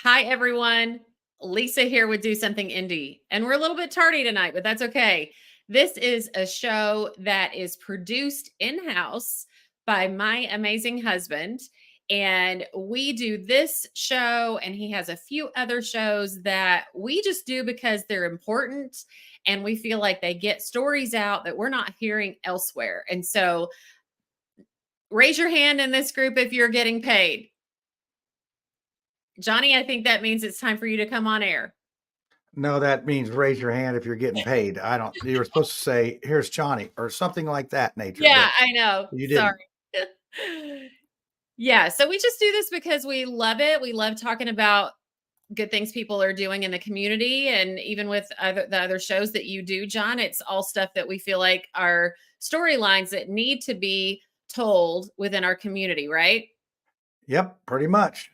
Hi, everyone. Lisa here with Do Something Indie. And we're a little bit tardy tonight, but that's okay. This is a show that is produced in house by my amazing husband. And we do this show, and he has a few other shows that we just do because they're important. And we feel like they get stories out that we're not hearing elsewhere. And so raise your hand in this group if you're getting paid. Johnny, I think that means it's time for you to come on air. No, that means raise your hand if you're getting paid. I don't you were supposed to say, "Here's Johnny," or something like that nature, Yeah, but I know. you Sorry. didn't. Yeah, so we just do this because we love it. We love talking about good things people are doing in the community, and even with the other shows that you do, John, it's all stuff that we feel like are storylines that need to be told within our community, right? Yep, pretty much.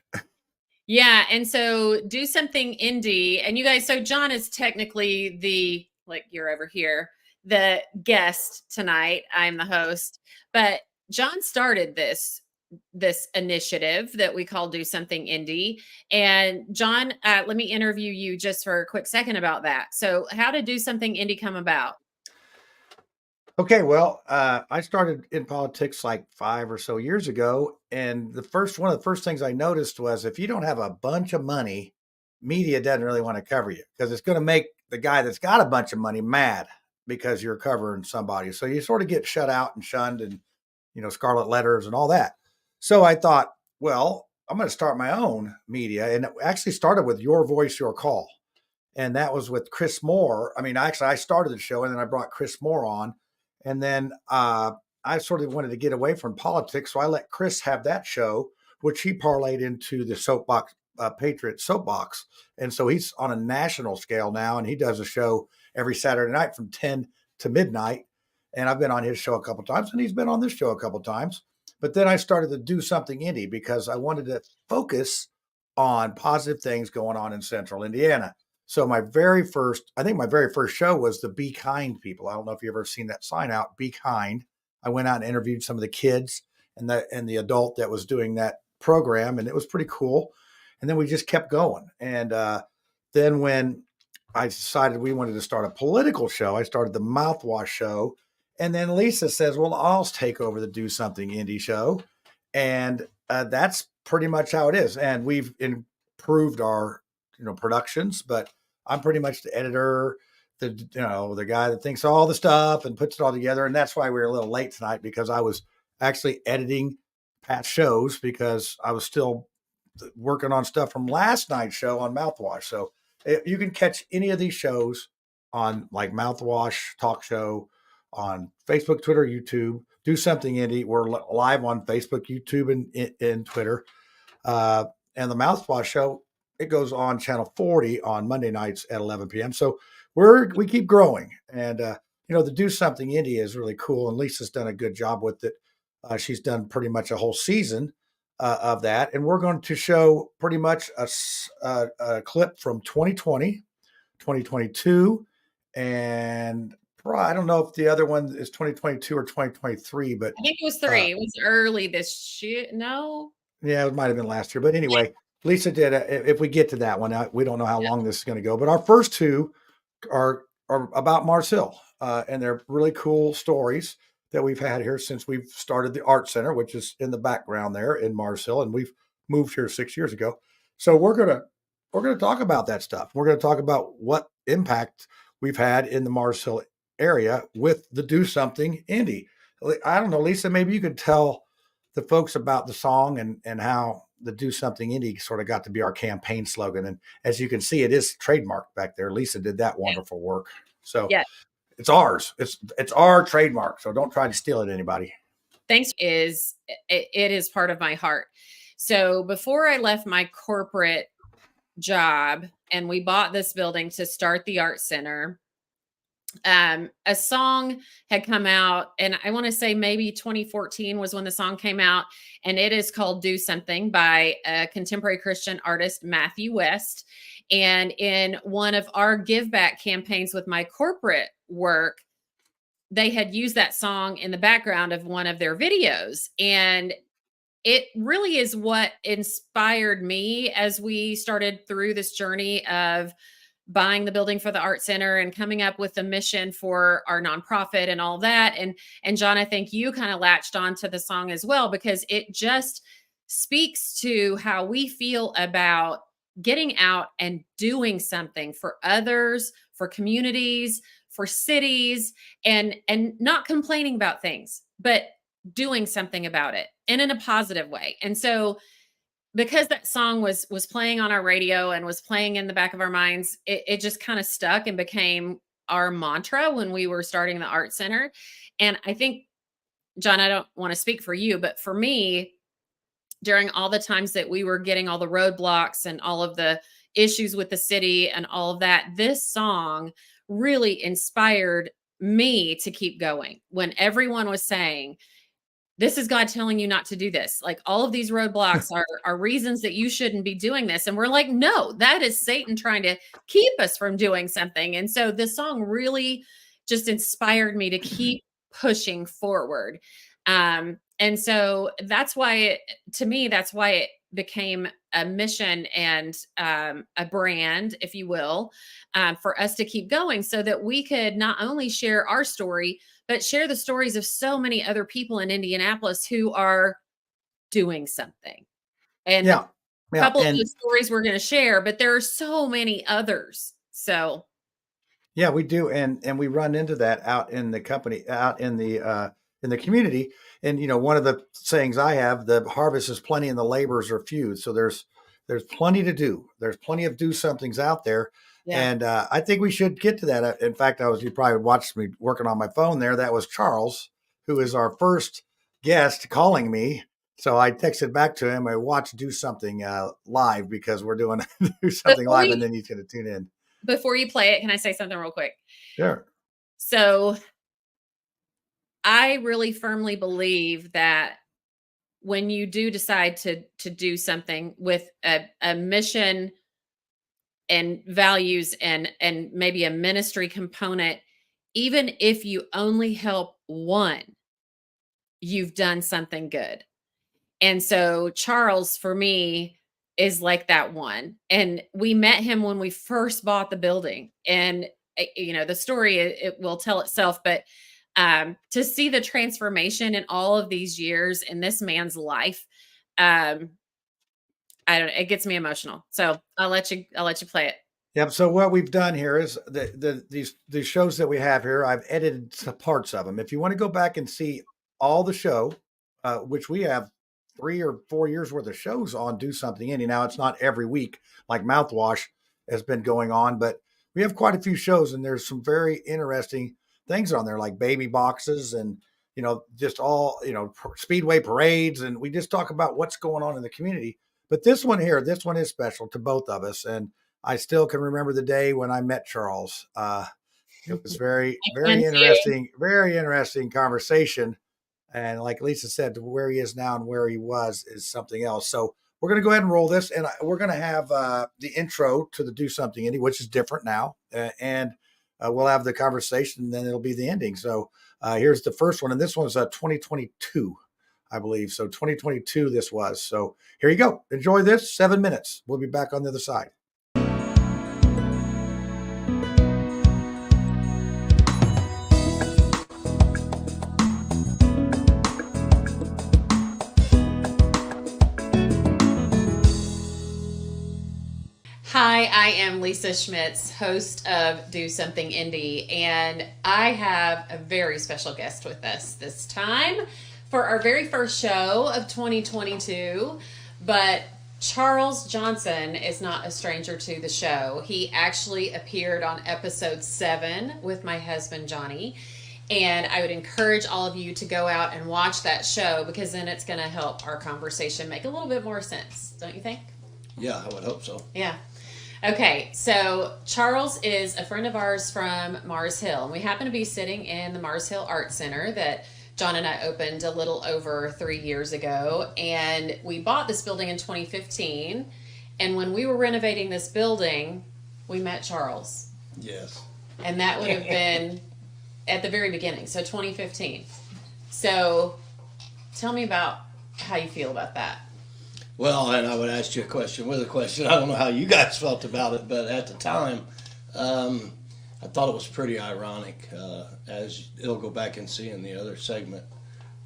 Yeah, and so do something indie. And you guys, so John is technically like you're over here, the guest tonight. I'm the host. But John started this initiative that we call Do Something Indie. And John, let me interview you just for a quick second about that. So, how did Do Something Indie come about? Okay, well, I started in politics like 5 or so years ago, and the first one of the first things I noticed was if you don't have a bunch of money, media doesn't really wanna cover you because it's gonna make the guy that's got a bunch of money mad because you're covering somebody. So you sort of get shut out and shunned and, scarlet letters and all that. So I thought, well, I'm gonna start my own media, and it actually started with Your Voice, Your Call, and that was with Chris Moore. I mean, actually, I started the show, and then I brought Chris Moore on, and then I sort of wanted to get away from politics, so I let Chris have that show, which he parlayed into the Soapbox Patriot Soapbox, and so he's on a national scale now, and he does a show every Saturday night from 10 to midnight. And I've been on his show a couple times, and he's been on this show a couple times. But then I started to do something indie because I wanted to focus on positive things going on in Central Indiana. So I think my very first show was the Be Kind people. I don't know if you've ever seen that sign out, Be Kind. I went out and interviewed some of the kids and the adult that was doing that program, and it was pretty cool. And then we just kept going. And then when I decided we wanted to start a political show, I started the Mouthwash Show. And then Lisa says, "Well, I'll take over the Do Something Indie show." And that's pretty much how it is. And we've improved our productions, but I'm pretty much the editor, the guy that thinks all the stuff and puts it all together. And that's why we were a little late tonight, because I was actually editing past shows because I was still working on stuff from last night's show on Mouthwash. So you can catch any of these shows on like Mouthwash Talk Show on Facebook, Twitter, YouTube. Do Something Indie. We're live on Facebook, YouTube, and Twitter. Uh, and the Mouthwash Show, it goes on channel 40 on Monday nights at 11 p.m. So we keep growing. And the Do Something Indie is really cool, and Lisa's done a good job with it. She's done pretty much a whole season of that, and we're going to show pretty much a clip from 2020, 2022, and I don't know if the other one is 2022 or 2023, but I think it was uh, 3. It was early this year. No? yeah, it might have been last year. But anyway, Lisa did. If we get to that one, we don't know how long this is going to go. But our first two are about Mars Hill, and they're really cool stories that we've had here since we've started the art center, which is in the background there in Mars Hill, and we've moved here 6 years ago. So we're gonna talk about that stuff. We're gonna talk about what impact we've had in the Mars Hill area with the Do Something Indie. I don't know, Lisa. Maybe you could tell the folks about the song and how the Do Something Indie sort of got to be our campaign slogan. And as you can see, it is trademarked back there. Lisa did that wonderful work. So Yeah. it's ours. It's our trademark. So don't try to steal it, anybody. Thanks it is part of my heart. So before I left my corporate job and we bought this building to start the art center, a song had come out, and I want to say maybe 2014 was when the song came out, and it is called Do Something by a contemporary Christian artist, Matthew West. And in one of our give back campaigns with my corporate work, they had used that song in the background of one of their videos. And it really is what inspired me as we started through this journey of buying the building for the art center and coming up with a mission for our nonprofit and all that. And John, I think you kind of latched onto the song as well, because it just speaks to how we feel about getting out and doing something for others, for communities, for cities, and not complaining about things, but doing something about it and in a positive way. And so because that song was playing on our radio and was playing in the back of our minds, it just kind of stuck and became our mantra when we were starting the art center. And I think, John, I don't want to speak for you, but for me, during all the times that we were getting all the roadblocks and all of the issues with the city and all of that, this song really inspired me to keep going when everyone was saying, this is God telling you not to do this. Like, all of these roadblocks are reasons that you shouldn't be doing this. And we're like, no, that is Satan trying to keep us from doing something. And so this song really just inspired me to keep pushing forward. And so that's why to me, that's why it became a mission and a brand, if you will, for us to keep going, so that we could not only share our story, but share the stories of so many other people in Indianapolis who are doing something. And a Yeah. Yeah. couple of And those stories we're going to share, but there are so many others. So, yeah, we do, and we run into that out in the company, out in the community. And one of the sayings I have: the harvest is plenty, and the laborers are few. So there's plenty to do. There's plenty of do somethings out there, yeah. and I think we should get to that. In fact, you probably watched me working on my phone there. That was Charles, who is our first guest, calling me. So I texted back to him. I watched Do Something live, because we're doing Do Something Before live, and we then he's going to tune in. before you play it, can I say something real quick? Sure. So, I really firmly believe that when you do decide to do something with a mission and values and maybe a ministry component, even if you only help one, you've done something good. And so Charles, for me, is like that one. And we met him when we first bought the building. And the story, it will tell itself, but to see the transformation in all of these years in this man's life, um, I don't know, it gets me emotional. So I'll let you play it. Yep. So what we've done here is these shows that we have here. I've edited some parts of them. If you want to go back and see all the show, which we have 3 or 4 years worth of shows on Do Something Indie. Now it's not every week like Mouthwash has been going on, but we have quite a few shows, and there's some very interesting things on there, like baby boxes and just all speedway parades, and we just talk about what's going on in the community. But this one here, this one is special to both of us, and I still can remember the day when I met Charles. It was very, And very interesting conversation. And like Lisa said, where he is now and where he was is something else. So we're going to go ahead and roll this, and we're going to have the intro to the Do Something Indie, which is different now, and we'll have the conversation, and then it'll be the ending. So here's the first one, and this one's 2022, I believe. So 2022 this was. So here you go. Enjoy this 7 minutes. We'll be back on the other side. Hi, I am Lisa Schmitz, host of Do Something Indie, and I have a very special guest with us this time for our very first show of 2022. But Charles Johnson is not a stranger to the show. He actually appeared on episode 7 with my husband, Johnny. And I would encourage all of you to go out and watch that show, because then it's going to help our conversation make a little bit more sense, don't you think? Yeah, I would hope so. Yeah. Okay, so Charles is a friend of ours from Mars Hill, and we happen to be sitting in the Mars Hill Art Center that John and I opened a little over 3 years ago, and we bought this building in 2015, and when we were renovating this building, we met Charles, Yes. and that would have been at the very beginning, so 2015. So tell me about how you feel about that. Well, and I would ask you a question with a question. I don't know how you guys felt about it, but at the time, I thought it was pretty ironic. As it'll go back and see in the other segment,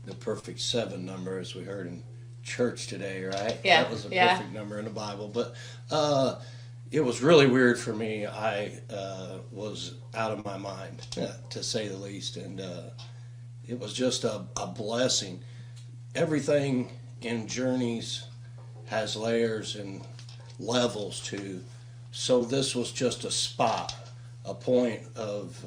the perfect 7 number, as we heard in church today, right? Yeah, That was a yeah. perfect number in the Bible. But it was really weird for me. I was out of my mind, to say the least, and it was just a blessing. Everything in journeys has layers and levels to, so this was just a spot, a point of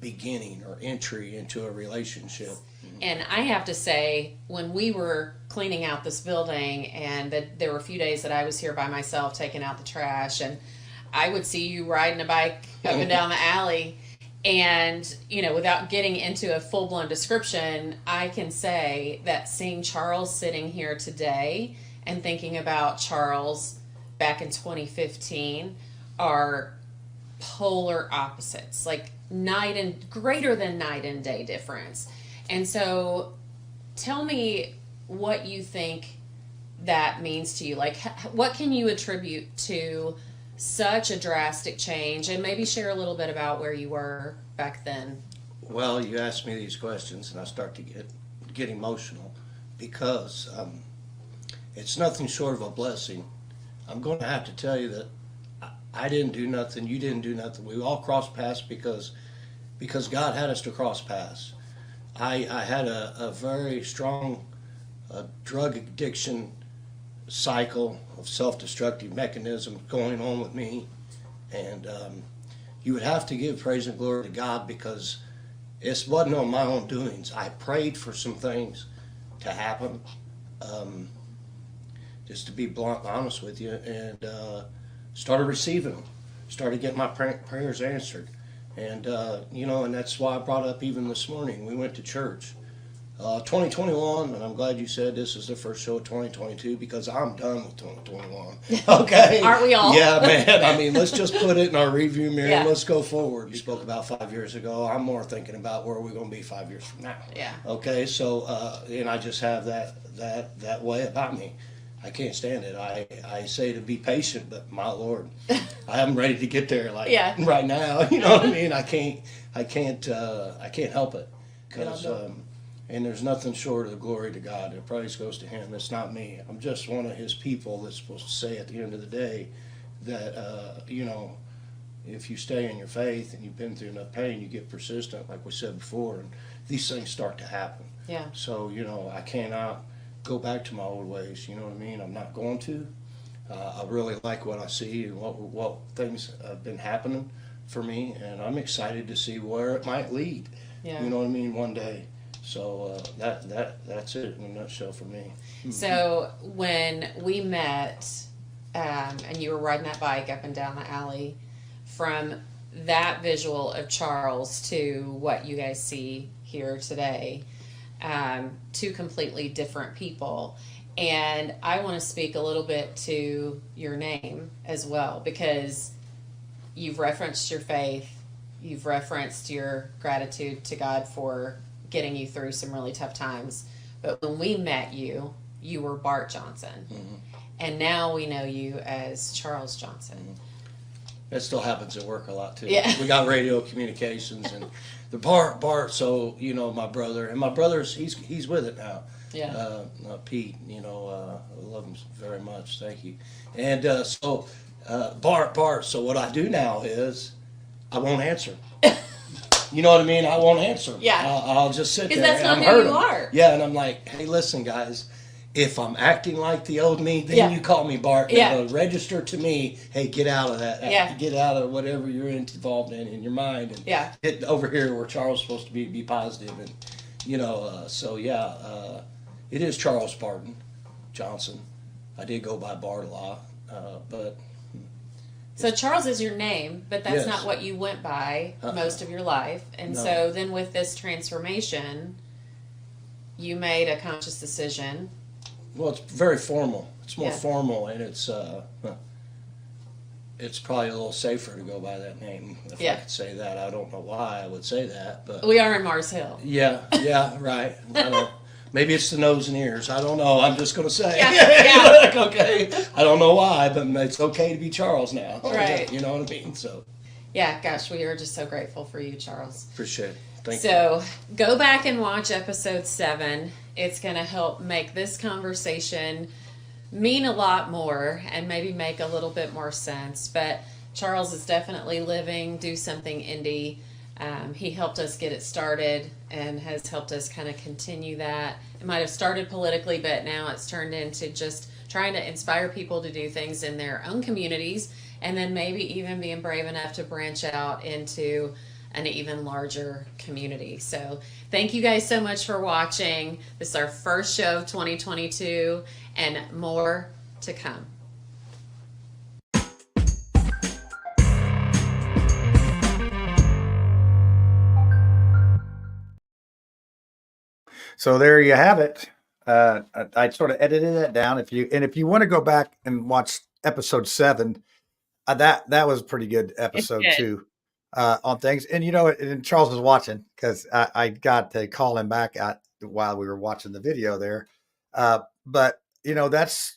beginning or entry into a relationship. And I have to say, when we were cleaning out this building, and that there were a few days that I was here by myself taking out the trash, and I would see you riding a bike up and down the alley, and without getting into a full-blown description, I can say that seeing Charles sitting here today and thinking about Charles back in 2015 are polar opposites, like greater than night and day difference. And so tell me what you think that means to you. Like, what can you attribute to such a drastic change, and maybe share a little bit about where you were back then? Well, you ask me these questions and I start to get emotional because it's nothing short of a blessing. I'm going to have to tell you that I didn't do nothing, you didn't do nothing. We all crossed paths because God had us to cross paths. I had a very strong drug addiction cycle of self-destructive mechanisms going on with me, and you would have to give praise and glory to God because it wasn't on my own doings. I prayed for some things to happen, just to be blunt and honest with you, and started receiving them, started getting my prayers answered. And, and that's why I brought up even this morning, we went to church. 2021, and I'm glad you said this is the first show of 2022 because I'm done with 2021. Okay? Aren't we all? Yeah, man. I mean, let's just put it in our review mirror and Yeah. let's go forward. You spoke about 5 years ago. I'm more thinking about where we're going to be 5 years from now. Yeah. Okay, so, and I just have that way about me. I can't stand it. I say to be patient, but my Lord, I am ready to get there Yeah. right now. You know what I mean? I can't help it because, and there's nothing short of the glory to God. The praise goes to Him. It's not me. I'm just one of His people that's supposed to say at the end of the day that, if you stay in your faith and you've been through enough pain, you get persistent, like we said before, and these things start to happen. Yeah. So, I cannot go back to my old ways, you know what I mean? I'm not going to. I really like what I see and what things have been happening for me, and I'm excited to see where it might lead. Yeah. You know what I mean? One day. So that's it in a nutshell for me. So when we met, and you were riding that bike up and down the alley, from that visual of Charles to what you guys see here today, two completely different people. And I want to speak a little bit to your name as well, because you've referenced your faith, you've referenced your gratitude to God for getting you through some really tough times. But when we met you, you were Bart Johnson. Mm-hmm. And now we know you as Charles Johnson. That still happens at work a lot too. Yeah. We got radio communications and the Bart. So my brother's he's with it now. Yeah. Pete, I love him very much. Thank you. And Bart. So what I do now is I won't answer. You know what I mean? I won't answer. Yeah. I'll just sit there. Because that's and not I'm who hurting. you are. Yeah, and I'm like, hey, listen, guys. If I'm acting like the old me, then Yeah. you call me Bart. Yeah. It'll register to me, hey, get out of that. Yeah. Get out of whatever you're involved in your mind. And Yeah. get over here where Charles is supposed to be positive. And, it is Charles Barton Johnson. I did go by Bart a lot, but... So Charles is your name, but that's Yes. not what you went by most of your life. And No. so then with this transformation, you made a conscious decision. Well, it's very formal. It's more Yeah. formal, and it's probably a little safer to go by that name. If Yeah. I could say that, I don't know why I would say that, but We are in Mars Hill. yeah, right. I know. Maybe it's the nose and ears. I don't know. I'm just going to say. Yeah. Like, okay. I don't know why, but it's okay to be Charles now. Right. You know what I mean? So, Yeah, gosh, we are just so grateful for you, Charles. appreciate it. Thank you. So go back and watch episode 7. It's going to help make this conversation mean a lot more and maybe make a little bit more sense. But Charles is definitely living Do Something Indy. He helped us get it started and has helped us kind of continue that. It might have started politically, but now it's turned into just trying to inspire people to do things in their own communities, and then maybe even being brave enough to branch out into an even larger community. So thank you guys so much for watching. This is our first show of 2022, and more to come. So there you have it. I sort of edited that down. If you want to go back and watch episode 7, that was a pretty good episode good. too, on things. And and Charles was watching because I got to call him back while we were watching the video there. But that's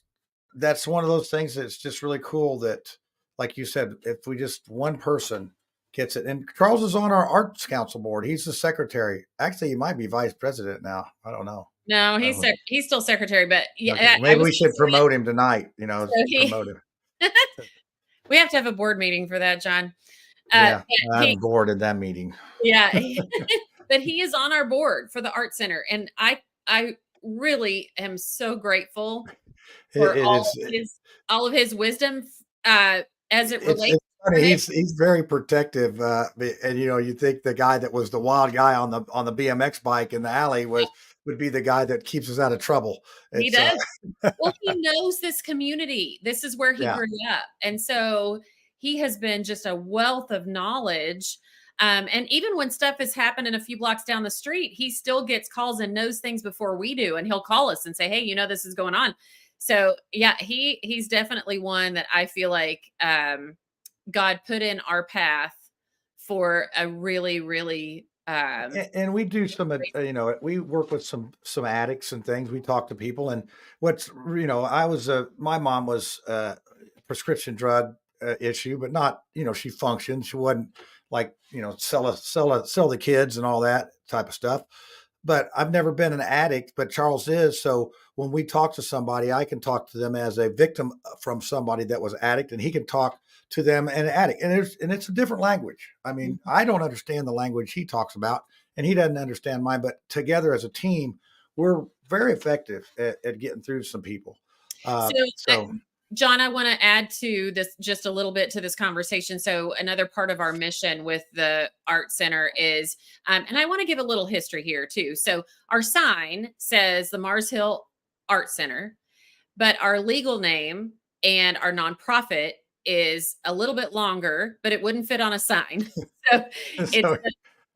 one of those things that's just really cool that, like you said, if we just one person gets it. And Charles is on our arts council board. He's the secretary. Actually, he might be vice president now. I don't know. No, he's still secretary, but yeah, Okay. Maybe we should promote him tonight. Promote him. We have to have a board meeting for that, John. Yeah, I'm bored at that meeting. Yeah, but he is on our board for the art center, and I really am so grateful for all of his wisdom as it relates. It's funny. He's very protective, and you think the guy that was the wild guy on the BMX bike in the alley would be the guy that keeps us out of trouble. He does. Well, he knows this community. This is where he grew up, and so he has been just a wealth of knowledge. And even when stuff has happened a few blocks down the street, he still gets calls and knows things before we do, and he'll call us and say, "Hey, this is going on." So yeah, he's definitely one that I feel like God put in our path for a really, really. And we do some, we work with some addicts and things. We talk to people, and my mom was a prescription drug issue, but not, she functioned. She wasn't like, sell the kids and all that type of stuff. But I've never been an addict, but Charles is. So when we talk to somebody, I can talk to them as a victim from somebody that was addict, and he can talk to them an addict. And it's a different language. I mean, I don't understand the language he talks about, and he doesn't understand mine, but together as a team, we're very effective at getting through to some people. John, I want to add to this just a little bit to this conversation. So another part of our mission with the Art Center is, and I want to give a little history here too. So our sign says the Mars Hill Art Center, but our legal name and our nonprofit is a little bit longer, but it wouldn't fit on a sign. So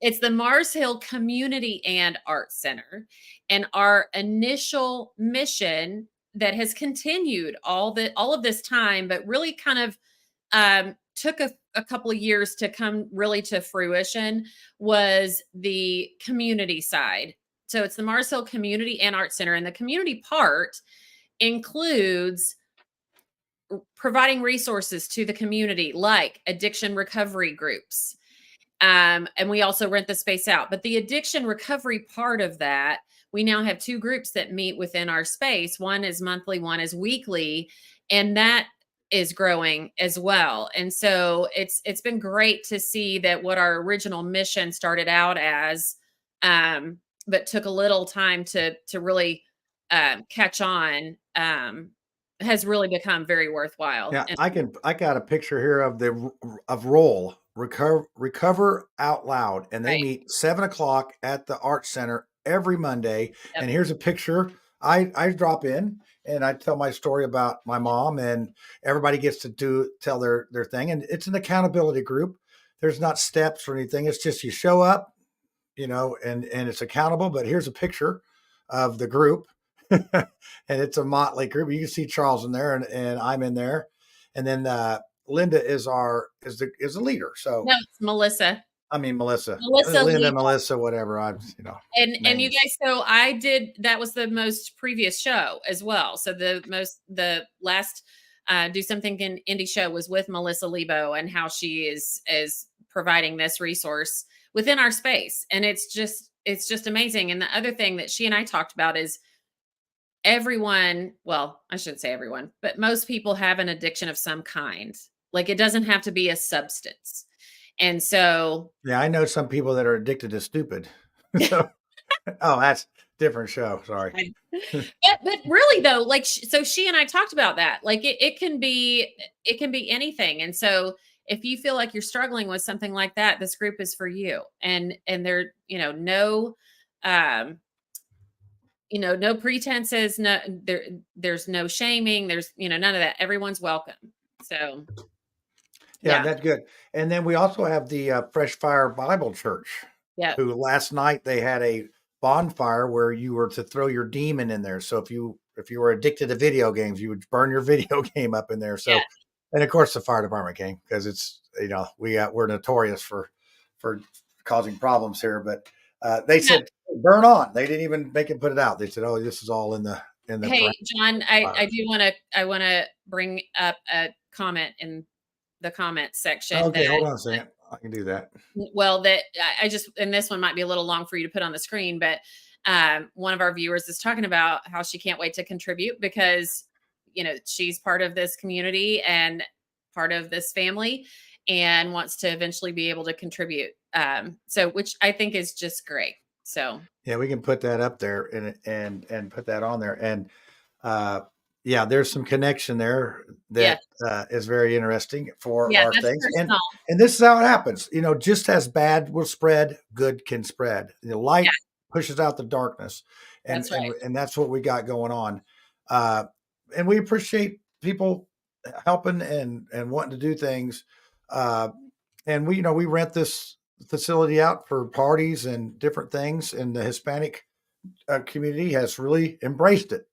it's the Mars Hill Community and Art Center. And our initial mission that has continued all of this time, but really kind of took a couple of years to come really to fruition, was the community side. So it's the Mars Hill Community and Art Center, and the community part includes providing resources to the community, like addiction recovery groups. And we also rent the space out. But the addiction recovery part of that, we now have 2 groups that meet within our space. One is monthly, one is weekly, and that is growing as well. And so it's been great to see that what our original mission started out as, but took a little time to really catch on, has really become very worthwhile. Yeah, I got a picture here of Roll Recover Out Loud, and they meet 7:00 at the Art Center every Monday. Yep. And here's a picture. I drop in and I tell my story about my mom, and everybody gets to tell their thing. And it's an accountability group. There's not steps or anything. It's just you show up, and it's accountable. But here's a picture of the group. And it's a motley group. You can see Charles in there, and I'm in there. And then Linda is a leader. So no, it's Melissa. I mean, Melissa, Melissa Linda, Lee. Melissa, whatever. I'm, And you names. guys, so I did, that was the most previous show as well. So the last Do Something in Indie show was with Melissa Lebo, and how she is providing this resource within our space. And it's just amazing. And the other thing that she and I talked about is everyone, well, I shouldn't say everyone, but most people have an addiction of some kind. Like, it doesn't have to be a substance. And so Yeah, I know some people that are addicted to stupid. So, oh, that's different show. Sorry. but really though, like, so she and I talked about that. Like, it can be anything. And so if you feel like you're struggling with something like that, this group is for you. And there, no, um, no pretenses, there's no shaming, there's, none of that. Everyone's welcome. So Yeah, yeah, that's good. And then we also have the Fresh Fire Bible Church, yeah, who last night they had a bonfire where you were to throw your demon in there. So if you were addicted to video games, you would burn your video game up in there. yeah. So, and of course the fire department came because it's we're notorious for causing problems here. But they Yeah. said burn on. They didn't even make it put it out. They said, oh, this is all in the Hey, John, I fire. do I want to bring up a comment in the comment section Okay, that, hold on a second. I can do that. well, that I just, and this one might be a little long for you to put on the screen, but one of our viewers is talking about how she can't wait to contribute because, she's part of this community and part of this family, and wants to eventually be able to contribute. So, which I think is just great. So, Yeah, we can put that up there and put that on there. And uh, yeah, there's some connection there yeah, that is very interesting for yeah, our that's things. And personal. and this is how it happens. Just as bad will spread, good can spread. The Yeah, light pushes out the darkness, and that's and right. and that's what we got going on. Uh, and we appreciate people helping and wanting to do things. Uh, and we rent this facility out for parties and different things, and the Hispanic community has really embraced it.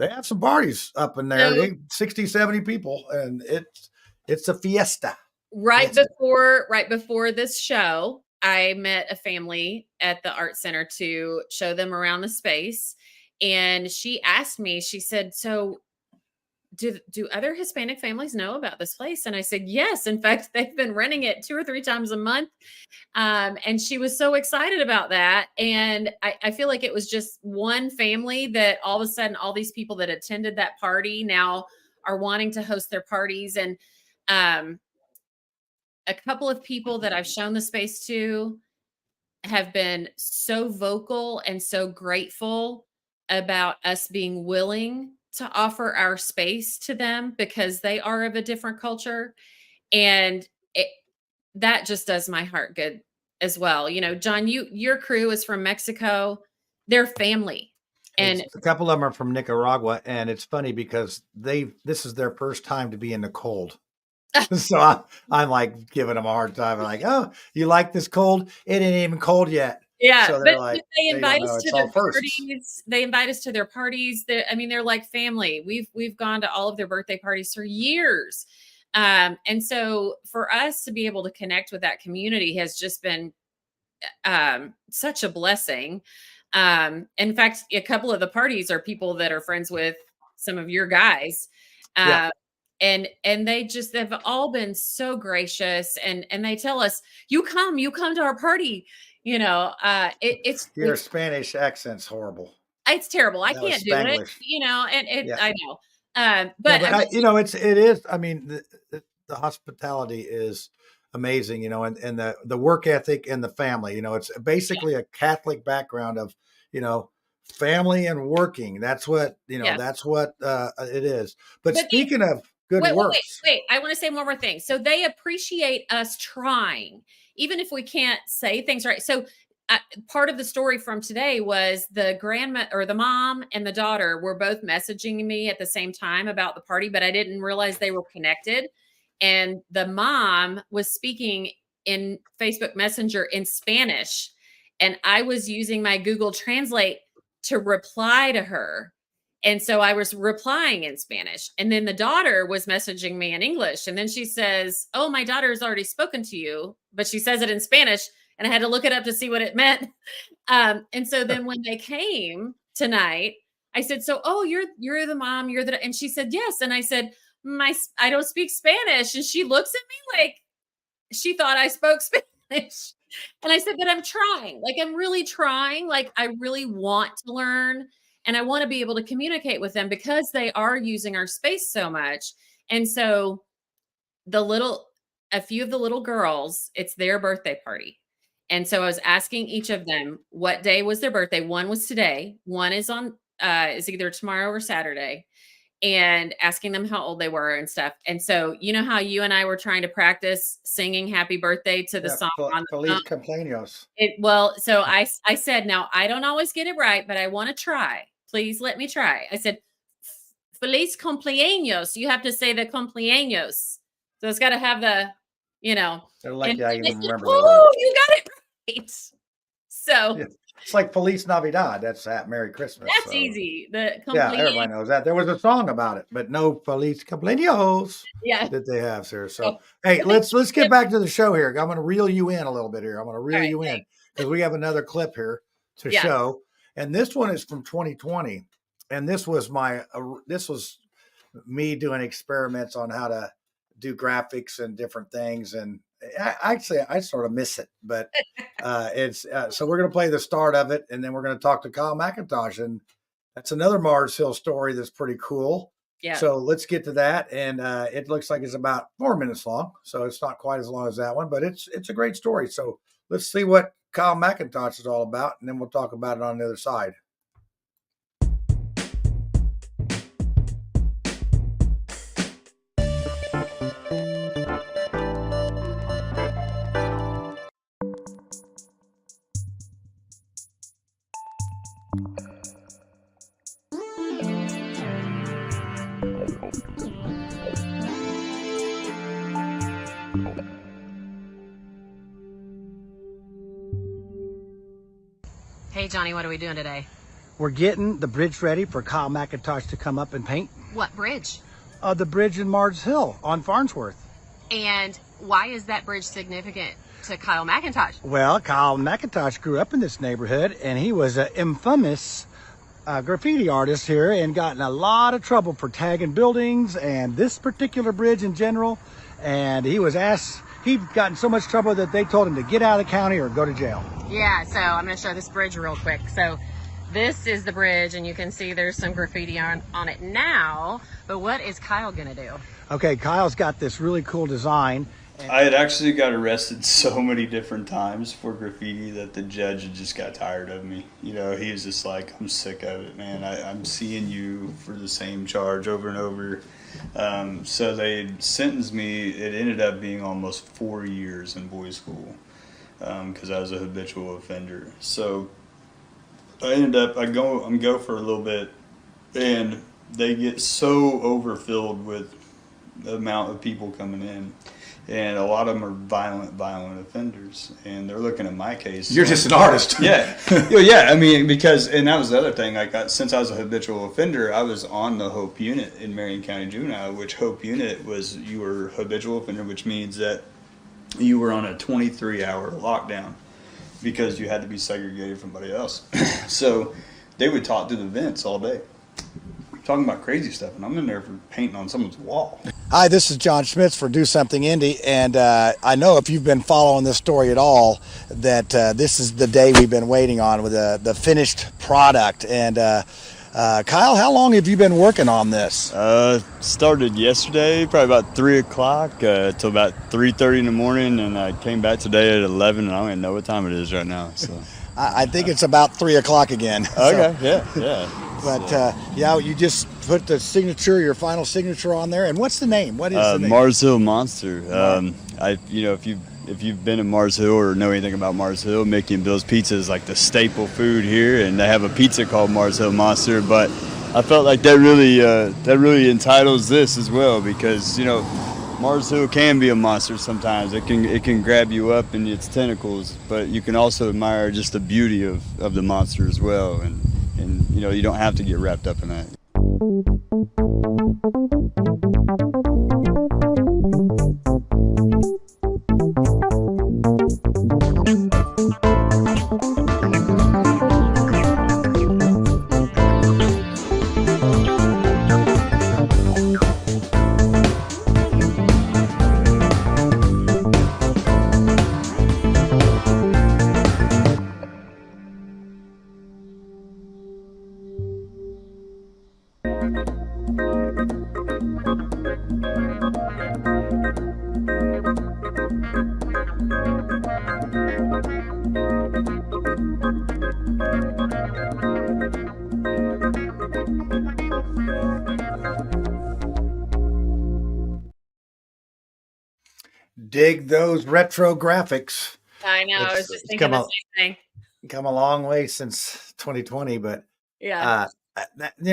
They have some parties up in there. So, They 60, 70 people, and it's a fiesta. right Fiesta. before right before this show, I met a family at the art center to show them around the space. And she asked me, she said, "So do other Hispanic families know about this place?" And I said, "Yes. In fact, they've been renting it 2 or 3 times a month." And she was so excited about that. And I feel like it was just one family that all of a sudden, all these people that attended that party now are wanting to host their parties. And um, a couple of people that I've shown the space to have been so vocal and so grateful about us being willing to offer our space to them because they are of a different culture. And it, that just does my heart good as well. John, your crew is from Mexico. They're family. And A couple of them are from Nicaragua, and it's funny because this is their first time to be in the cold. So I'm like giving them a hard time. I'm like, oh, you like this cold? It ain't even cold yet. yeah, So but they're like, they they don't invite know. us to It's their all firsts. parties. They invite us to their parties. I mean, they're like family. We've gone to all of their birthday parties for years. And so for us to be able to connect with that community has just been such a blessing. In fact, a couple of the parties are people that are friends with some of your guys. Yeah. Uh, and they've all been so gracious, and they tell us, you come to our party. Your Spanish accent's horrible. It's terrible. I That was can't do it, Spanglish. and Yeah. I know. Yeah, But but I will it is. I mean, the hospitality is amazing, and the work ethic and the family. It's yeah, basically a Catholic background of you know family and working. That's what yeah. it is. But But they speaking of good wait, wait, wait, works, wait. I want to say one more thing. So they appreciate us trying, even if we can't say things right. So uh, part of the story from today was the grandma or the mom and the daughter were both messaging me at the same time about the party, but I didn't realize they were connected. And the mom was speaking in Facebook Messenger in Spanish, and I was using my Google Translate to reply to her. And so I was replying in Spanish. And then the daughter was messaging me in English. And then she says, "Oh, my daughter has already spoken to you," but she says it in Spanish. And I had to look it up to see what it meant. And so then when they came tonight, I said, "So, oh, you're the mom, you're the," and she said, "Yes." And I said, I don't speak Spanish. And she looks at me like she thought I spoke Spanish. And I said, "But I'm trying. Like, I'm really trying. Like, I really want to learn and I want to be able to communicate with them because they are using our space so much." And so a few of the little girls, it's their birthday party. And so I was asking each of them what day was their birthday. One was today. One is either tomorrow or Saturday, and asking them how old they were and stuff. And so, you know how you and I were trying to practice singing happy birthday to the Yeah, song on the Feliz phone? cumpleaños. So I said, "Now I don't always get it right, but I want to try. Please let me try." I said, "Feliz cumpleaños." You have to say the cumpleaños. So it's got to have They're lucky I and they even said, remember the word. "Oh, you got it right." So Yeah. It's like Feliz Navidad. That's Merry Christmas. that's So, easy. The yeah, cumpleaños. everybody knows that. There was a song about it, but no Feliz cumpleaños Yeah. that they have here. So, So, hey, I think let's get back to the show here. I'm going to reel you in a little bit here. I'm going to all reel right, you in thanks. because we have another clip here to Yeah. show, and this one is from 2020, and this was me doing experiments on how to do graphics and different things, and I sort of miss it, but it's so we're going to play the start of it, and then we're going to talk to Kyle McIntosh, and that's another Mars Hill story that's pretty cool. Yeah. So let's get to that, and it looks like it's about 4 minutes long, so it's not quite as long as that one, but it's a great story. So let's see what Kyle McIntosh is all about, and then we'll talk about it on the other side. Hey, Johnny, what are we doing today? We're getting the bridge ready for Kyle McIntosh to come up and paint. What bridge? The bridge in Mars Hill on Farnsworth. And why is that bridge significant to Kyle McIntosh? Well, Kyle McIntosh grew up in this neighborhood, and he was an infamous graffiti artist here and got in a lot of trouble for tagging buildings and this particular bridge in general. And he'd gotten so much trouble that they told him to get out of the county or go to jail. Yeah, so I'm going to show this bridge real quick. So this is the bridge, and you can see there's some graffiti on it now. But what is Kyle going to do? Okay, Kyle's got this really cool design. I had actually got arrested so many different times for graffiti that the judge just got tired of me. You know, he was just like, "I'm sick of it, man. I'm seeing you for the same charge over and over." So they sentenced me. It ended up being almost 4 years in boys' school because I was a habitual offender. So I go for a little bit, and they get so overfilled with the amount of people coming in. And a lot of them are violent offenders, and they're looking at my case. You're just an artist. Yeah, yeah. I mean, and that was the other thing. Since I was a habitual offender, I was on the Hope unit in Marion County Juvenile, which Hope unit was you were a habitual offender, which means that you were on a 23-hour lockdown because you had to be segregated from everybody else. So they would talk through the vents all day, talking about crazy stuff, and I'm in there for painting on someone's wall. Hi, this is John Schmitz for Do Something Indy, and I know if you've been following this story at all, that this is the day we've been waiting on with the finished product. And Kyle, how long have you been working on this? Started yesterday, probably about 3 o'clock till about 3:30 in the morning, and I came back today at 11, and I don't even know what time it is right now. So I think it's about 3 o'clock again. okay, yeah. But yeah, you just put the signature, your final signature on there. And what's the name? What is the name? Mars Hill Monster. If you've been to Mars Hill or know anything about Mars Hill, Mickey and Bill's Pizza is like the staple food here, and they have a pizza called Mars Hill Monster. But I felt like that really entitles this as well, because Mars Hill can be a monster sometimes. It can grab you up in its tentacles, but you can also admire just the beauty of the monster as well, and you don't have to get wrapped up in that. Dig those retro graphics. I know. I was just It's thinking the same thing. come a long way since 2020, but Yeah. uh,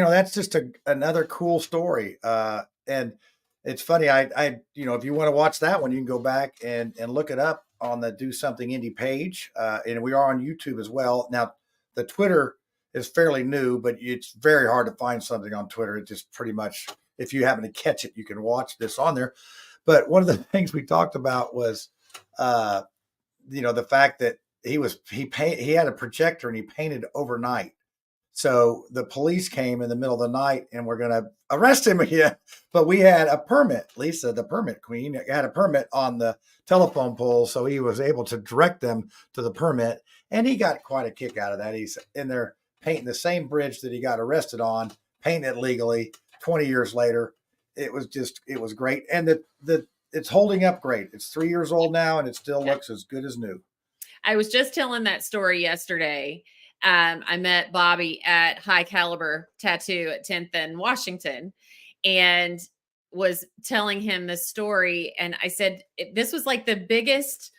that's just another cool story. And it's funny. If you want to watch that one, you can go back and look it up on the Do Something Indie page. And we are on YouTube as well. Now, the Twitter is fairly new, but it's very hard to find something on Twitter. It just pretty much, if you happen to catch it, you can watch this on there. But one of the things we talked about was, the fact that he had a projector and he painted overnight. So the police came in the middle of the night and we're going to arrest him again. But we had a permit. Lisa, the permit queen, had a permit on the telephone pole. So he was able to direct them to the permit. And he got quite a kick out of that. He's in there painting the same bridge that he got arrested on, painting it legally 20 years later. It was great. And it's holding up great. It's 3 years old now and it still looks as good as new. I was just telling that story yesterday. I met Bobby at High Caliber Tattoo at 10th and Washington and was telling him this story. And I said, this was like the biggest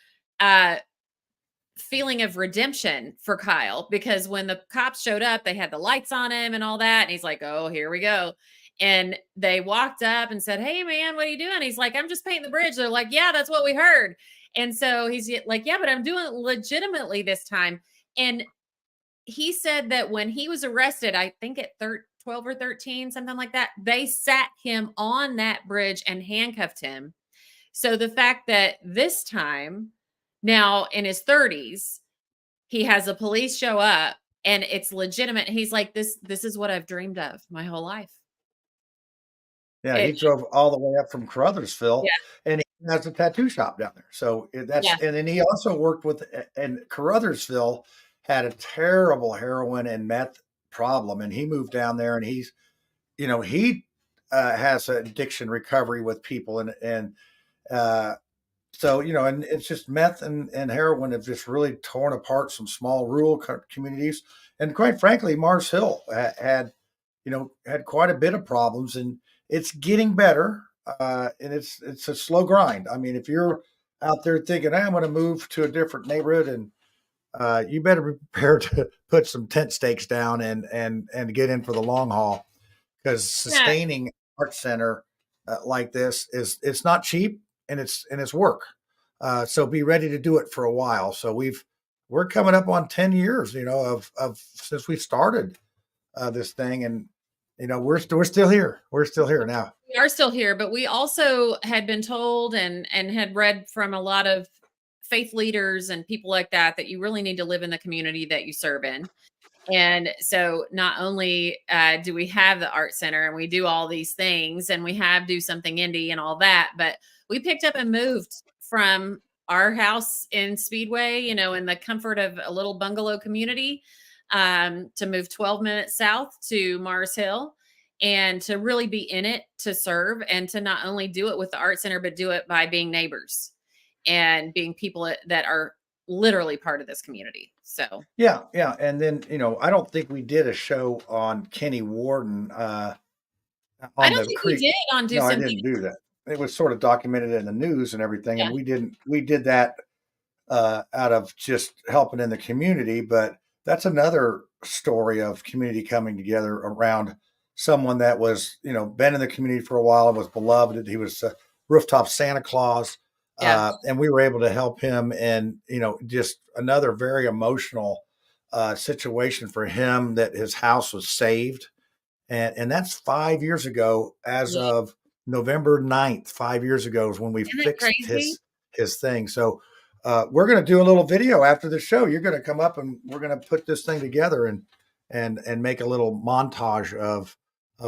feeling of redemption for Kyle, because when the cops showed up, they had the lights on him and all that. And he's like, oh, here we go. And they walked up and said, hey, man, what are you doing? He's like, I'm just painting the bridge. They're like, yeah, that's what we heard. And so he's like, yeah, but I'm doing it legitimately this time. And he said that when he was arrested, I think at 12 or 13, something like that, they sat him on that bridge and handcuffed him. So the fact that this time, now in his 30s, he has a police show up and it's legitimate. He's like, this is what I've dreamed of my whole life. Yeah, he drove all the way up from Caruthersville, Yeah. and he has a tattoo shop down there. So and then he also worked with, and Caruthersville had a terrible heroin and meth problem, and he moved down there, and he has addiction recovery with people, and so and it's just meth and heroin have just really torn apart some small rural communities, and quite frankly, Mars Hill had quite a bit of problems, and it's getting better. And it's a slow grind. I mean, if you're out there thinking, I'm going to move to a different neighborhood, and you better be prepared to put some tent stakes down and get in for the long haul, because sustaining art center like this it's not cheap, and it's work. So be ready to do it for a while. So we're coming up on 10 years, of since we started this thing, and we're still here. We're still here now. We are still here, but we also had been told and had read from a lot of faith leaders and people like that you really need to live in the community that you serve in. And so not only do we have the art center and we do all these things and we have Do Something Indy and all that, but we picked up and moved from our house in Speedway, in the comfort of a little bungalow community, to move 12 minutes south to Mars Hill, and to really be in it, to serve, and to not only do it with the art center, but do it by being neighbors and being people that are literally part of this community. So yeah. And then I don't think we did a show on Kenny Warden I don't think we did on Do Something. I didn't do that. It was sort of documented in the news and everything, and we did that out of just helping in the community. But that's another story of community coming together around someone that was, been in the community for a while and was beloved. He was a rooftop Santa Claus. And we were able to help him, and, just another very emotional situation for him, that his house was saved. And that's 5 years ago, as of November 9th, 5 years ago is when we fixed his thing. So we're going to do a little video after the show. You're going to come up and we're going to put this thing together and make a little montage of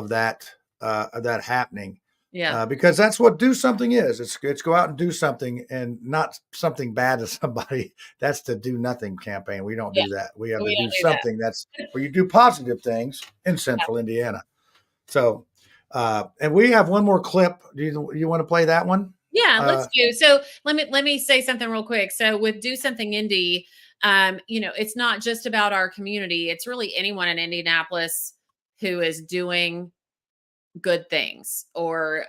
that happening. Yeah. Because that's what Do Something is. It's go out and do something, and not something bad to somebody. That's the Do Nothing campaign. We don't do that. We have to do something that's where you do positive things in Central Indiana. So And we have one more clip. Do you want to play that one? Yeah, let's do. So let me say something real quick. So with Do Something Indy, it's not just about our community. It's really anyone in Indianapolis who is doing good things or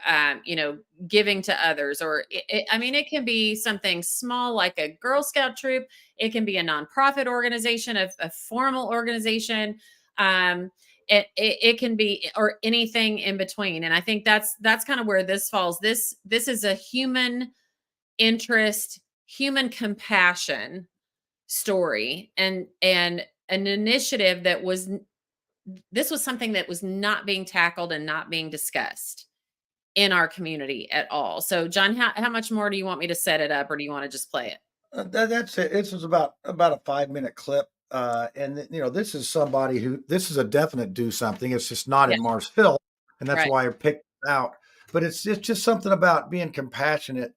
giving to others, or it can be something small like a Girl Scout troop. It can be a nonprofit organization, a formal organization. It can be, or anything in between. And I think that's kind of where this falls. This is a human interest, human compassion story, and an initiative that was, this was something that was not being tackled and not being discussed in our community at all. So John, how much more do you want me to set it up, or do you want to just play it? That's it. This is about a 5-minute clip. This is somebody this is a definite do something. It's just not Yeah. in Marsville, and that's Right. why I picked it out. But it's just something about being compassionate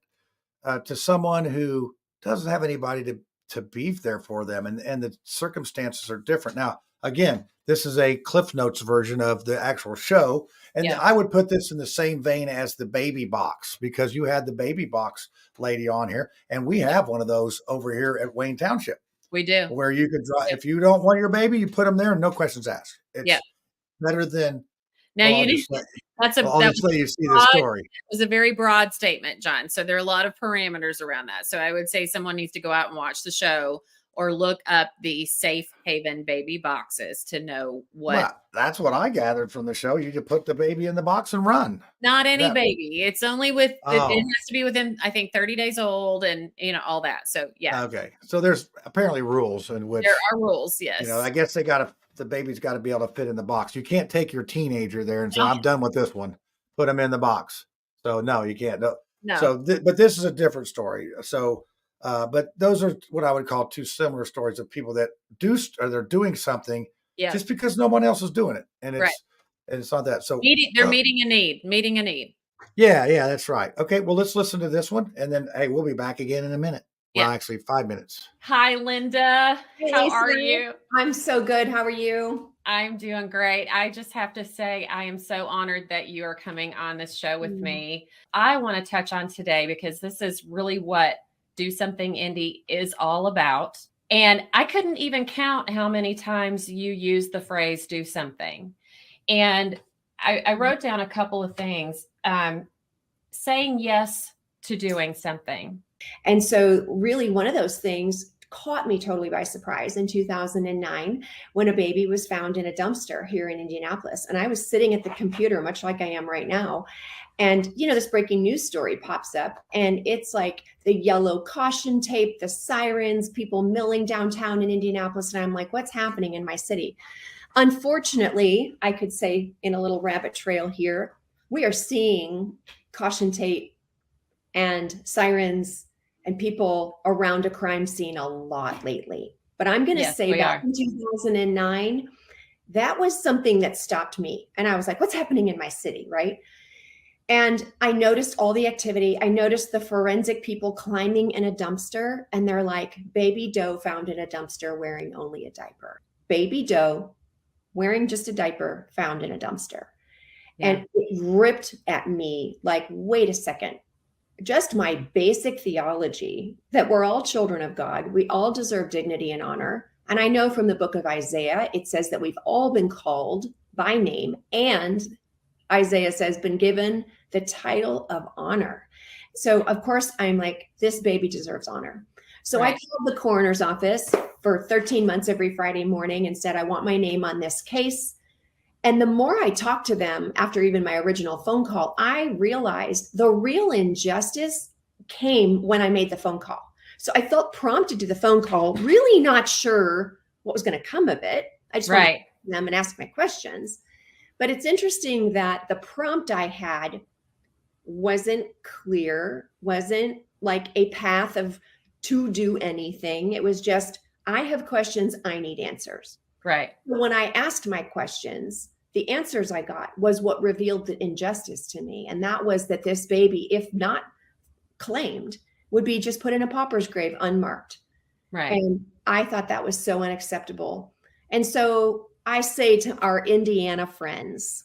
to someone who doesn't have anybody to be there for them, and the circumstances are different. Now, again, this is a Cliff Notes version of the actual show, and Yeah. I would put this in the same vein as the baby box, because you had the baby box lady on here, and we have one of those over here at Wayne Township, We do. where you could drive. If you don't want your baby, you put them there, and no questions asked. Yeah. It's better than. Now Well, you need, I'll just let you see the broad, story. it was a very broad statement, John. So there are a lot of parameters around that. So I would say someone needs to go out and watch the show or look up the Safe Haven baby boxes to know what. Well, that's what I gathered from the show. You just put the baby in the box and run. Not any That- baby. It's only with, it Oh. has to be within, I think, 30 days old, and all that. So yeah, Okay. So there's apparently rules in which, there are rules. Yes. I guess the baby's got to be able to fit in the box. You can't take your teenager there and say, No. I'm done with this one. Put them in the box. So no, you can't. No. No. So, but this is a different story. So, but those are what I would call two similar stories of people that they're doing something Yeah. just because no one else is doing it. And Right. it's not that. So They're meeting a need. yeah, that's right. Okay. Well, let's listen to this one, and then, hey, we'll be back again in a minute. Well, Yeah. actually 5 minutes. Hi, Linda. Hey, How are Lisa. you? I'm so good. How are you? I'm doing great. I just have to say, I am so honored that you are coming on this show with me. I want to touch on today, because this is really what Do Something Indy is all about. And I couldn't even count how many times you use the phrase do something. And I wrote down a couple of things. Saying yes to doing something. And so really one of those things caught me totally by surprise in 2009 when a baby was found in a dumpster here in Indianapolis. And I was sitting at the computer, much like I am right now. And, this breaking news story pops up, and it's like the yellow caution tape, the sirens, people milling downtown in Indianapolis. And I'm like, what's happening in my city? Unfortunately, I could say in a little rabbit trail here, we are seeing caution tape and sirens and people around a crime scene a lot lately. But I'm going to say back in 2009, that was something that stopped me. And I was like, what's happening in my city, right? And I noticed all the activity. I noticed the forensic people climbing in a dumpster, and they're like, baby doe found in a dumpster wearing only a diaper. Baby doe wearing just a diaper found in a dumpster. Yeah. And it ripped at me like, wait a second. Just my basic theology that we're all children of God. We all deserve dignity and honor. And I know from the book of Isaiah, it says that we've all been called by name, and Isaiah says been given the title of honor. So of course I'm like, this baby deserves honor. So right. I called the coroner's office for 13 months every Friday morning and said, I want my name on this case. And the more I talked to them after even my original phone call, I realized the real injustice came when I made the phone call. So I felt prompted to the phone call, really not sure what was going to come of it. I just wanted to talk to them and ask my questions. But it's interesting that the prompt I had wasn't clear, wasn't like a path of to do anything. It was just, I have questions, I need answers. Right. When I asked my questions, the answers I got was what revealed the injustice to me. And that was that this baby, if not claimed, would be just put in a pauper's grave unmarked. Right. And I thought that was so unacceptable. And so I say to our Indiana friends,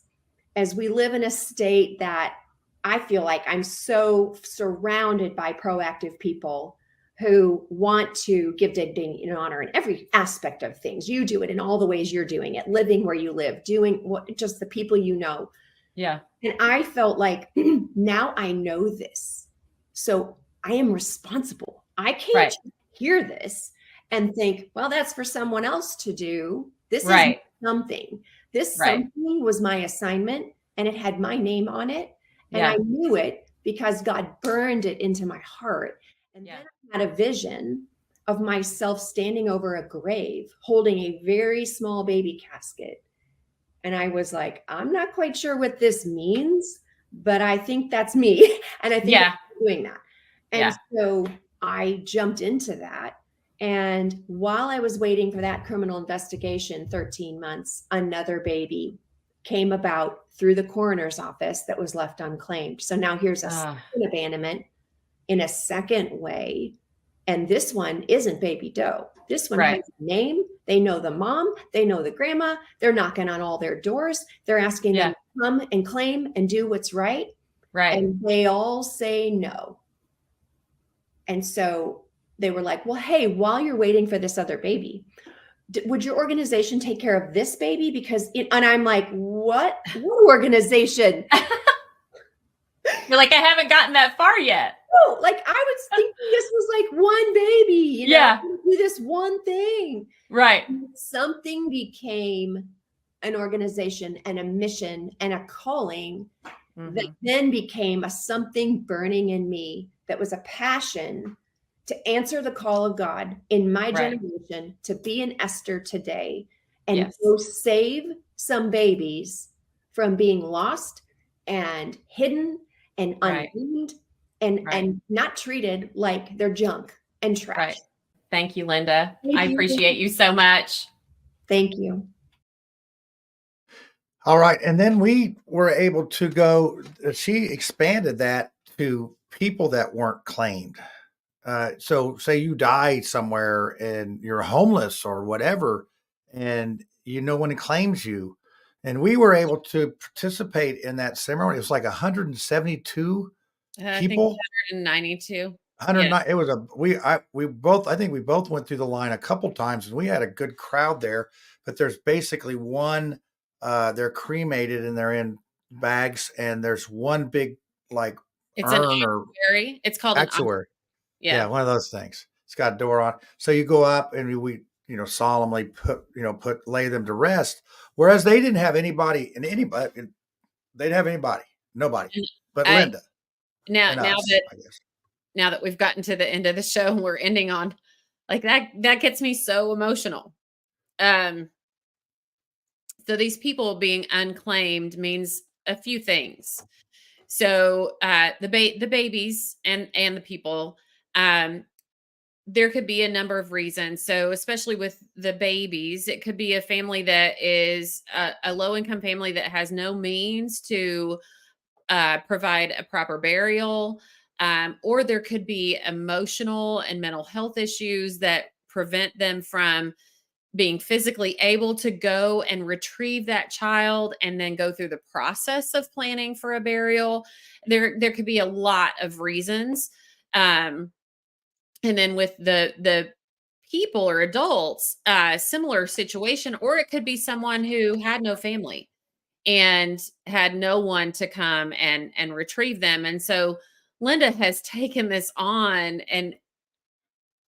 as we live in a state that I feel like I'm so surrounded by proactive people who want to give dignity and honor in every aspect of things. You do it in all the ways you're doing it, living where you live, doing what just the people you know. Yeah. And I felt like now I know this. So I am responsible. I can't Right. just hear this and think, well, that's for someone else to do. This is Right. something. This Right. something was my assignment and it had my name on it. And I Yeah. knew it because God burned it into my heart. And Yeah. then I had a vision of myself standing over a grave holding a very small baby casket. And I was like, I'm not quite sure what this means, but I think that's me. And I think Yeah. I'm doing that. And Yeah. so I jumped into that. And while I was waiting for that criminal investigation, 13 months, another baby came about through the coroner's office that was left unclaimed. So now here's a Ah, second abandonment in a second way. And this one isn't baby doe. This one has right. a name. They know the mom. They know the grandma. They're knocking on all their doors. They're asking them Yeah. to come and claim and do what's right. Right. And they all say no. And so they were like, well, hey, while you're waiting for this other baby, would your organization take care of this baby? And I'm like, what organization? You're like, I haven't gotten that far yet. Oh, like I was thinking this was like one baby, Yeah. do this one thing. Right. Something became an organization and a mission and a calling that Mhm. then became a something burning in me that was a passion to answer the call of God in my Right. generation, to be an Esther today and Yes. go save some babies from being lost and hidden and Right. unnamed Right. and not treated like they're junk and trash. Right. Thank you, Linda. Thank I you. appreciate you so much. Thank you. All right. And then we were able to go, she expanded that to people that weren't claimed. So say you die somewhere and you're homeless or whatever, and no one claims you. And we were able to participate in that ceremony. It was like 172 I think people. 192. 109. It was I think we both went through the line a couple times and we had a good crowd there, but there's basically one, they're cremated and they're in bags and there's one big like It's an urn or ossuary. It's called an actuary. Yeah, yeah. one of those things. It's got a door on. So you go up and we solemnly lay them to rest. Whereas they didn't have anybody they'd have anybody, nobody And but I Linda now and now us, that I guess. now that we've gotten to the end of the show and we're ending on like that gets me so emotional. So these people being unclaimed means a few things. So the babies and the people, there could be a number of reasons. So especially with the babies, it could be a family that is a low income family that has no means to provide a proper burial, or there could be emotional and mental health issues that prevent them from being physically able to go and retrieve that child and then go through the process of planning for a burial. There could be a lot of reasons. And then with the people or adults, similar situation, or it could be someone who had no family and had no one to come and retrieve them. And so Linda has taken this on, and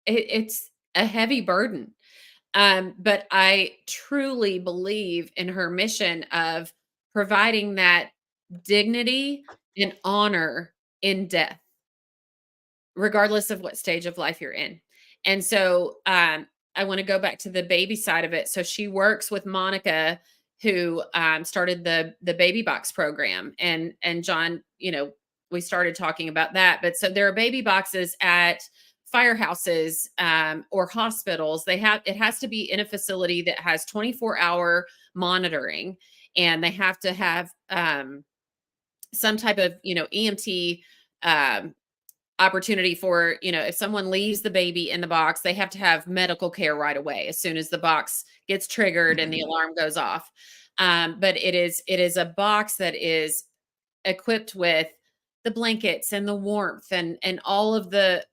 it's a heavy burden. But I truly believe in her mission of providing that dignity and honor in death, regardless of what stage of life you're in. And so I want to go back to the baby side of it. So she works with Monica, who started the baby box program. And John, we started talking about that. But so there are baby boxes at firehouses or hospitals. It has to be in a facility that has 24-hour monitoring, and they have to have some type of EMT opportunity for, if someone leaves the baby in the box, they have to have medical care right away as soon as the box gets triggered and the alarm goes off. But it is a box that is equipped with the blankets and the warmth and all of the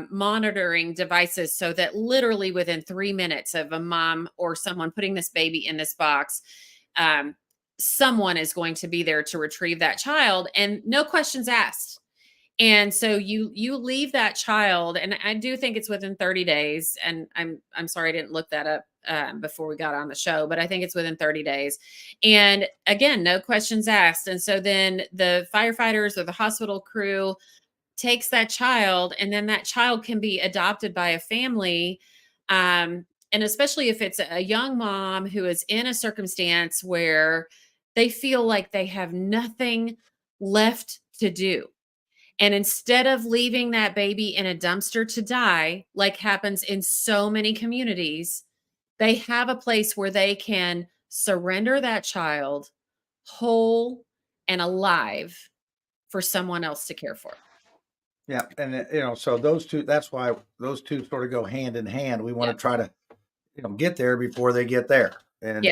monitoring devices, so that literally within 3 minutes of a mom or someone putting this baby in this box, um, someone is going to be there to retrieve that child, and no questions asked. And so you leave that child, and I do think it's within 30 days. And I'm sorry I didn't look that up before we got on the show, but I think it's within 30 days. And again, no questions asked. And so then the firefighters or the hospital crew takes that child, and then that child can be adopted by a family. And especially if it's a young mom who is in a circumstance where they feel like they have nothing left to do, and instead of leaving that baby in a dumpster to die, like happens in so many communities, they have a place where they can surrender that child whole and alive for someone else to care for. Yeah, and so those two. That's why those two sort of go hand in hand. We want Yeah. to try to get there before they get there, Yeah. and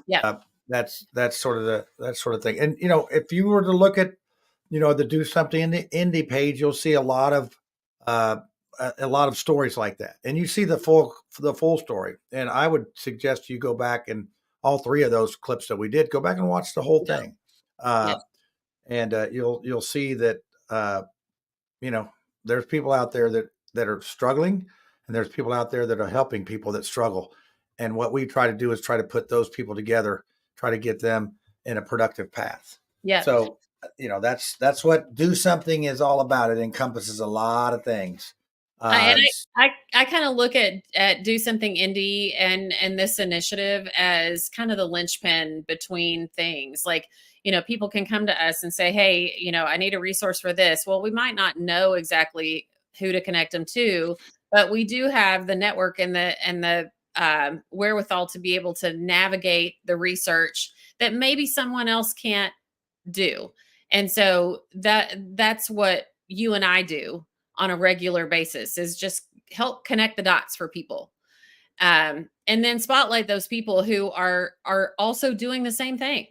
Yeah. that's sort of that sort of thing. And if you were to look at the Do Something in the Indie page, you'll see uh, a lot of stories like that, and you see the full story. And I would suggest you go back and all three of those clips that we did, go back and watch the whole Yeah. thing, Yeah. and you'll see that you know there's people out there that are struggling, and there's people out there that are helping people that struggle. And what we try to do is try to put those people together, try to get them in a productive path. Yeah. So that's what Do Something is all about. It encompasses a lot of things. And S- I kind of look at Do Something Indie and this initiative as kind of the linchpin between things. Like, people can come to us and say, hey, I need a resource for this. Well, we might not know exactly who to connect them to, but we do have the network and the wherewithal to be able to navigate the research that maybe someone else can't do. And so that's what you and I do on a regular basis, is just help connect the dots for people. And then spotlight those people who are also doing the same thing.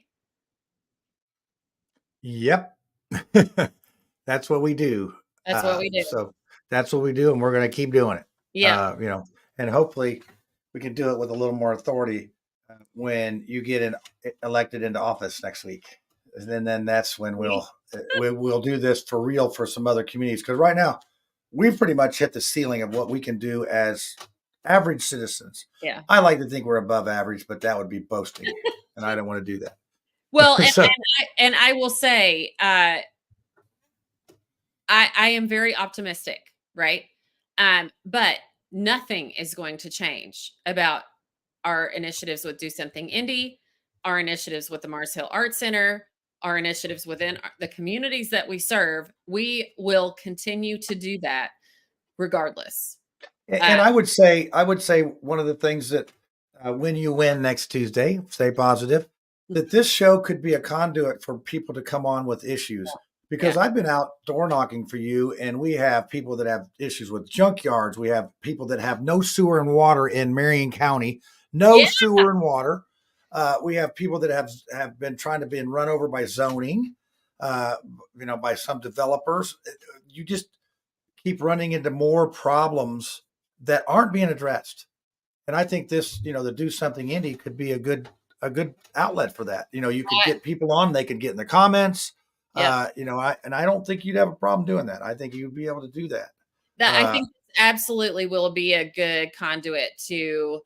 yep, that's what we do. That's what we do. So that's what we do, and we're going to keep doing it. Yeah. And hopefully we can do it with a little more authority when you get elected into office next week. And then that's when we'll do this for real for some other communities. Because right now we've pretty much hit the ceiling of what we can do as average citizens. Yeah. I like to think we're above average, but that would be boasting, and I don't want to do that. Well, So- and I will say, I am very optimistic, right? But nothing is going to change about our initiatives with Do Something Indie, our initiatives with the Mars Hill Art Center, our initiatives within the communities that we serve. We will continue to do that regardless. And I would say one of the things that when you win next Tuesday, stay positive, that this show could be a conduit for people to come on with issues. Because I've been out door knocking for you, and we have people that have issues with junkyards. We have people that have no sewer and water in Marion County, no sewer and water. We have people that have been trying to be run over by zoning, by some developers. You just keep running into more problems that aren't being addressed. And I think this, the Do Something Indie could be a good outlet for that. You could get people on, they could get in the comments. Yeah. I don't think you'd have a problem doing that. I think you'd be able to do that. I think absolutely will be a good conduit to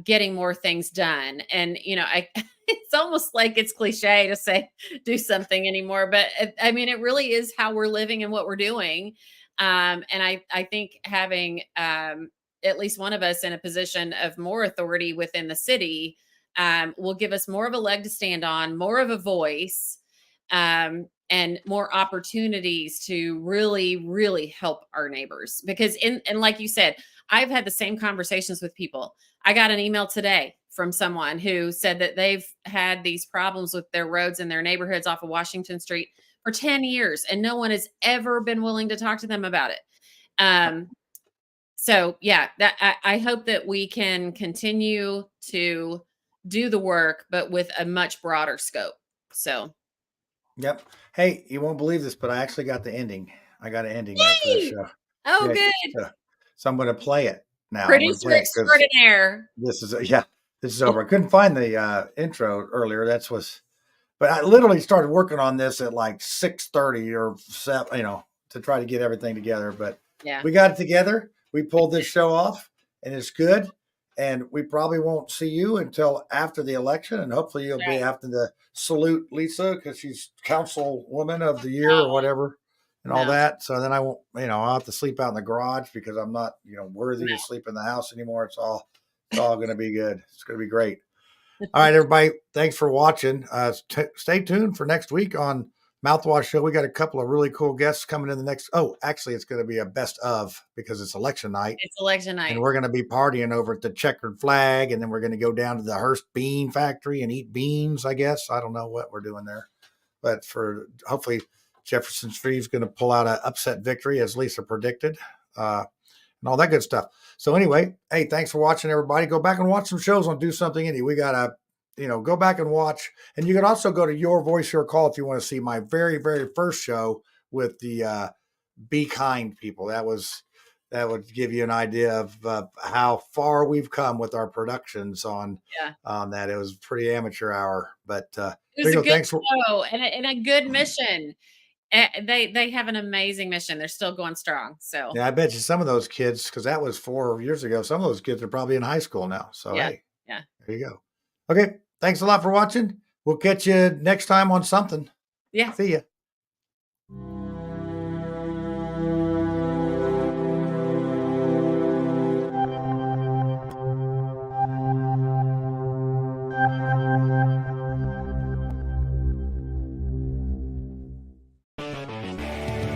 getting more things done. And it's almost like it's cliche to say do something anymore, but I mean, it really is how we're living and what we're doing. And I think having at least one of us in a position of more authority within the city will give us more of a leg to stand on, more of a voice, and more opportunities to really, really help our neighbors. Because and like you said, I've had the same conversations with people. I got an email today from someone who said that they've had these problems with their roads in their neighborhoods off of Washington Street for 10 years, and no one has ever been willing to talk to them about it. So yeah, that I hope that we can continue to do the work, but with a much broader scope. So, Yep. Hey, you won't believe this, but I actually got the ending. I got an ending after the yay! show. Oh, Yeah. good. So I'm going to play it now. I'm going to Producer play it because extraordinaire. this is, yeah, this is over. I couldn't find the intro earlier. But I literally started working on this at like 6:30 or 7, to try to get everything together. But Yeah. we got it together. We pulled this show off, and it's good. And we probably won't see you until after the election. And hopefully you'll be Right. having to salute Lisa because she's councilwoman of the year or whatever and all No. that. So then I won't, I'll have to sleep out in the garage because I'm not, worthy No. to sleep in the house anymore. It's all going to be good. It's going to be great. All right, everybody. Thanks for watching. Stay tuned for next week on Mouthwash Show. We got a couple of really cool guests coming in the next. Oh, actually, it's going to be a best of because it's election night. It's election And night. we're going to be partying over at the Checkered Flag. And then we're going to go down to the Hearst Bean Factory and eat beans, I guess. I don't know what we're doing there. But hopefully Jefferson Street's going to pull out an upset victory as Lisa predicted. And all that good stuff. So anyway, hey, thanks for watching, everybody. Go back and watch some shows on Do Something Indy. We got to, go back and watch. And you can also go to Your Voice, Your Call if you want to see my very, very first show with the Be Kind people. That would give you an idea of how far we've come with our productions on that. It was pretty amateur hour, but It was a good thanks for show and a good mission. They have an amazing mission. They're still going strong. So yeah, I bet you some of those kids, because that was 4 years ago, some of those kids are probably in high school now. So yeah, hey, yeah. there you go. Okay, thanks a lot for watching. We'll catch you next time on something. Yeah. See ya.